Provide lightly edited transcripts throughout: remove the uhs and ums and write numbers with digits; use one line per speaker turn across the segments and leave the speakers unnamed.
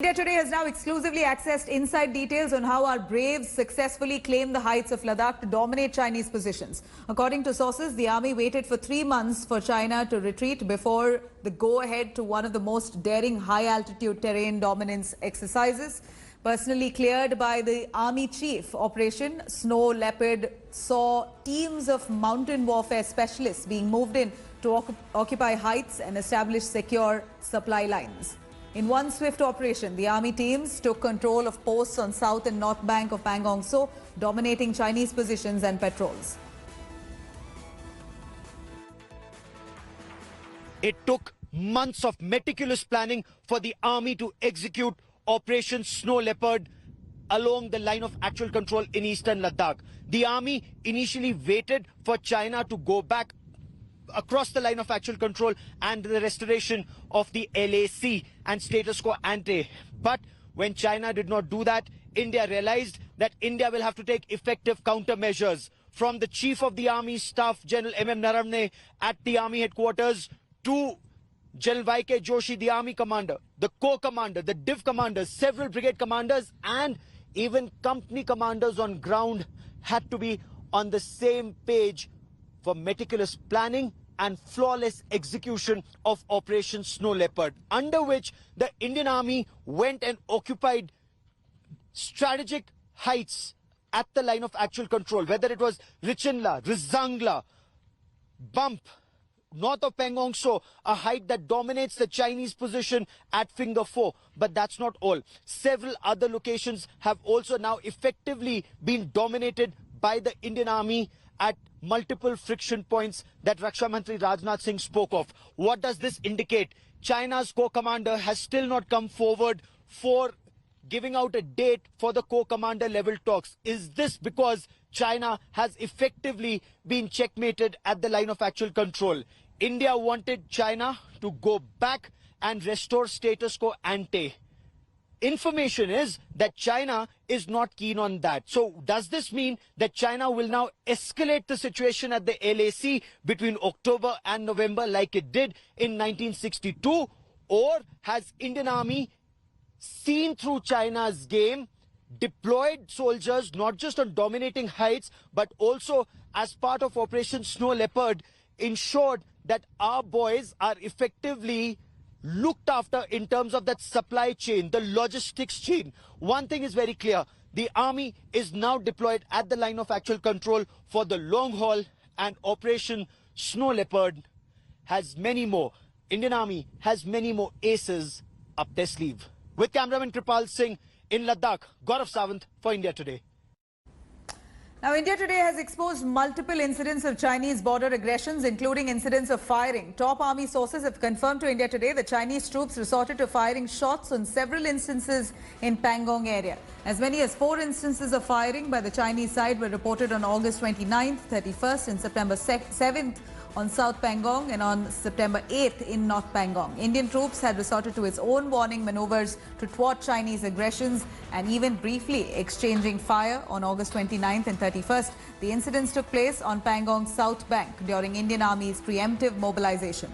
India Today has now exclusively accessed inside details on how our braves successfully claimed the heights of Ladakh to dominate Chinese positions. According to sources, the army waited for 3 months for China to retreat before the go-ahead to one of the most daring high-altitude terrain dominance exercises. Personally cleared by the Army Chief, Operation Snow Leopard saw teams of mountain warfare specialists being moved in to occupy heights and establish secure supply lines. In one swift operation, the army teams took control of posts on south and north bank of Pangong So, dominating Chinese positions and patrols.
It took months of meticulous planning for the army to execute Operation Snow Leopard along the line of actual control in eastern Ladakh. The army initially waited for China to go back across the line of actual control and the restoration of the LAC and status quo ante. But when China did not do that, India realized that India will have to take effective countermeasures. From the Chief of the Army Staff, General M.M. Naravane at the Army headquarters, to General Y.K. Joshi, the Army commander, the Corps commander, the Div commanders, several brigade commanders and even company commanders on ground had to be on the same page for meticulous planning and flawless execution of Operation Snow Leopard, under which the Indian Army went and occupied strategic heights at the line of actual control, whether it was Richinla, Rizangla, Bump, north of Pangong So, a height that dominates the Chinese position at Finger 4. But that's not all. Several other locations have also now effectively been dominated by the Indian Army at multiple friction points that Raksha Mantri Rajnath Singh spoke of. What does this indicate? China's Corps commander has still not come forward for giving out a date for the Corps commander level talks. Is this because China has effectively been checkmated at the line of actual control? India wanted China to go back and restore status quo ante. Information is that China is not keen on that. So does this mean that China will now escalate the situation at the LAC between October and November like it did in 1962? Or has Indian Army seen through China's game, deployed soldiers not just on dominating heights but also as part of Operation Snow Leopard, ensured that our boys are effectively looked after in terms of that supply chain, the logistics chain? One thing is very clear. The army is now deployed at the line of actual control for the long haul, and Operation Snow Leopard has many more. Indian Army has many more aces up their sleeve. With cameraman Kripal Singh in Ladakh, Gaurav Sawant for India Today.
Now, India Today has exposed multiple incidents of Chinese border aggressions, including incidents of firing. Top army sources have confirmed to India Today that Chinese troops resorted to firing shots on several instances in Pangong area. As many as 4 instances of firing by the Chinese side were reported on August 29th, 31st and September 7th on South Pangong and on September 8th in North Pangong. Indian troops had resorted to its own warning maneuvers to thwart Chinese aggressions and even briefly exchanging fire on August 29th and 31st. The incidents took place on Pangong's South Bank during Indian Army's preemptive mobilization.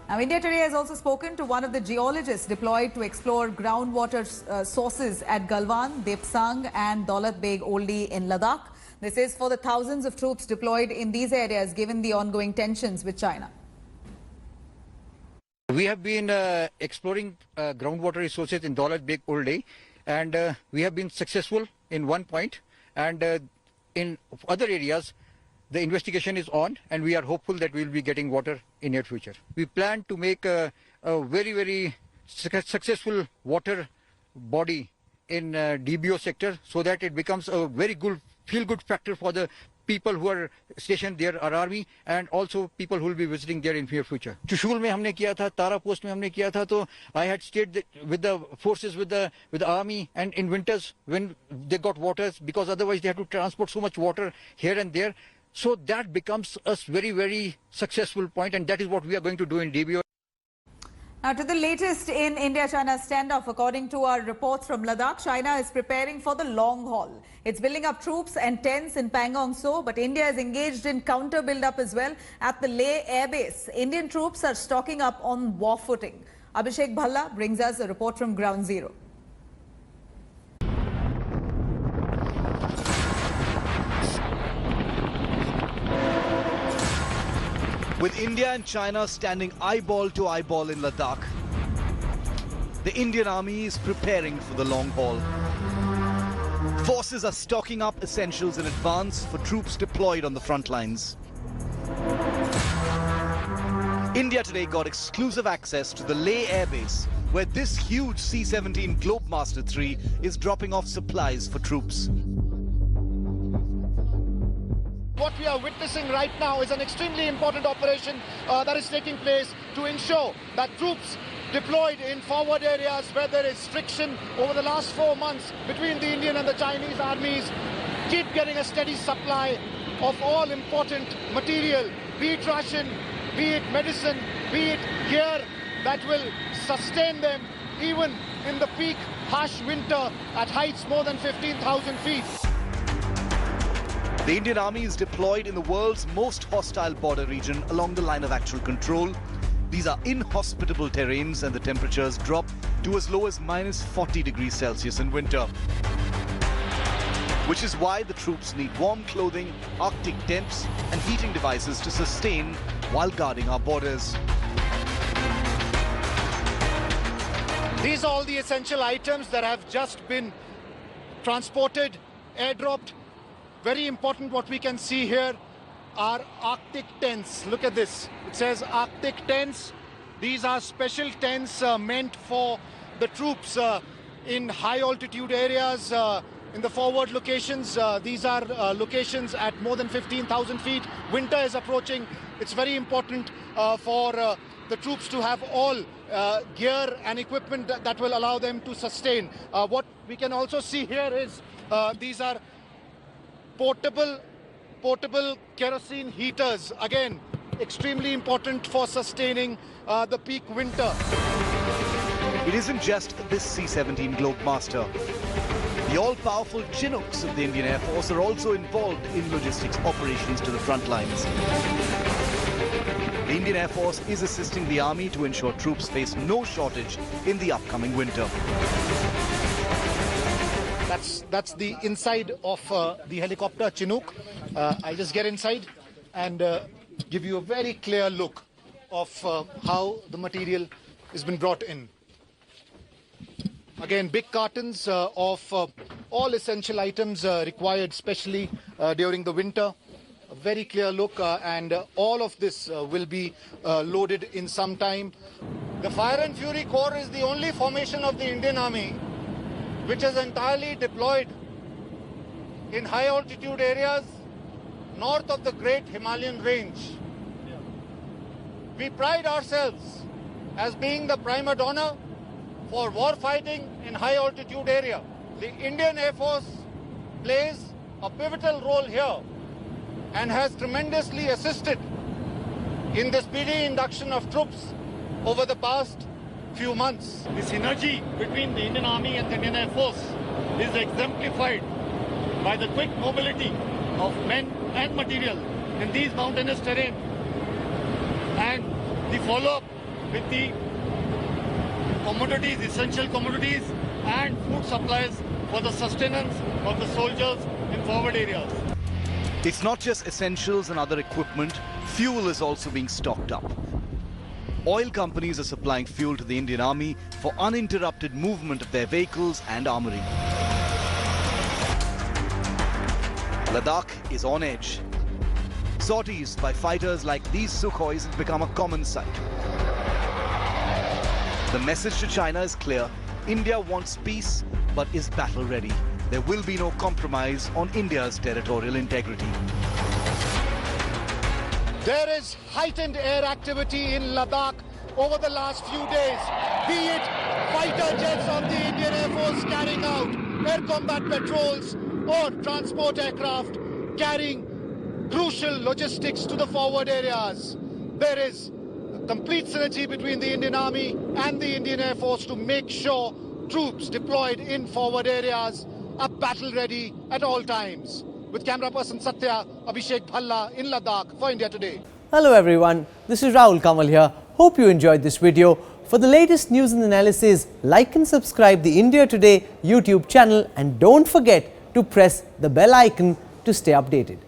Now, India Today has also spoken to one of the geologists deployed to explore groundwater sources at Galwan, Depsang and Daulat Beg Oldi in Ladakh. This is for the thousands of troops deployed in these areas given the ongoing tensions with China.
We have been exploring groundwater resources in Daulat Beg Oldi, and we have been successful in one point, and in other areas the investigation is on, and we are hopeful that we will be getting water in near future. We plan to make a very successful water body in DBO sector so that it becomes a very good feel-good factor for the people who are stationed there, our army, and also people who will be visiting there in near future. Chushul में हमने किया था, Tara post में हमने किया था, तो I had stayed with the forces, with the army, and in winters when they got waters, because otherwise they have to transport so much water here and there. So that becomes a very successful point, and that is what we are going to do in DBO.
Now, to the latest in India-China standoff, according to our reports from Ladakh, China is preparing for the long haul. It's building up troops and tents in Pangong So, but India is engaged in counter build-up as well at the Leh Air Base. Indian troops are stocking up on war footing. Abhishek Bhalla brings us a report from Ground Zero.
With India and China standing eyeball to eyeball in Ladakh, the Indian Army is preparing for the long haul. Forces are stocking up essentials in advance for troops deployed on the front lines. India today got exclusive access to the Leh Air Base, where this huge C-17 Globemaster III is dropping off supplies for troops.
What we are witnessing right now is an extremely important operation that is taking place to ensure that troops deployed in forward areas where there is friction over the last 4 months between the Indian and the Chinese armies keep getting a steady supply of all important material, be it ration, be it medicine, be it gear that will sustain them even in the peak harsh winter at heights more than 15,000 feet.
The Indian Army is deployed in the world's most hostile border region along the line of actual control. These are inhospitable terrains and the temperatures drop to as low as minus 40 degrees Celsius in winter. Which is why the troops need warm clothing, Arctic tents and heating devices to sustain while guarding our borders.
These are all the essential items that have just been transported, airdropped. Very important, what we can see here are Arctic tents. Look at this. It says Arctic tents. These are special tents meant for the troops in high altitude areas, in the forward locations. These are locations at more than 15,000 feet. Winter is approaching. It's very important for the troops to have all gear and equipment that will allow them to sustain. What we can also see here is these are portable kerosene heaters, again extremely important for sustaining the peak winter.
It isn't just this C-17 Globemaster. The all-powerful Chinooks of the Indian Air Force are also involved in logistics operations to the front lines. The Indian Air Force is assisting the Army to ensure troops face no shortage in the upcoming winter.
That's the inside of the helicopter Chinook. I'll just get inside and give you a very clear look of how the material has been brought in. Again, big cartons of all essential items required, especially during the winter. A very clear look, and all of this will be loaded in some time.
The Fire and Fury Corps is the only formation of the Indian Army which is entirely deployed in high altitude areas north of the Great Himalayan Range. We pride ourselves as being the prima donna for war fighting in high altitude area. The Indian Air Force plays a pivotal role here and has tremendously assisted in the speedy induction of troops over the past few months.
The synergy between the Indian Army and the Indian Air Force is exemplified by the quick mobility of men and material in these mountainous terrain, and the follow-up with the commodities, essential commodities and food supplies for the sustenance of the soldiers in forward areas.
It's not just essentials and other equipment, fuel is also being stocked up. Oil companies are supplying fuel to the Indian Army for uninterrupted movement of their vehicles and armory. Ladakh is on edge. Sorties by fighters like these Sukhois have become a common sight. The message to China is clear. India wants peace, but is battle ready. There will be no compromise on India's territorial integrity.
There is heightened air activity in Ladakh over the last few days, be it fighter jets of the Indian Air Force carrying out air combat patrols or transport aircraft carrying crucial logistics to the forward areas. There is a complete synergy between the Indian Army and the Indian Air Force to make sure troops deployed in forward areas are battle ready at all times. With camera person Satya, Abhishek Bhalla in Ladakh for India Today.
Hello everyone, this is Rahul Kamal here. Hope you enjoyed this video. For the latest news and analysis, like and subscribe the India Today YouTube channel and don't forget to press the bell icon to stay updated.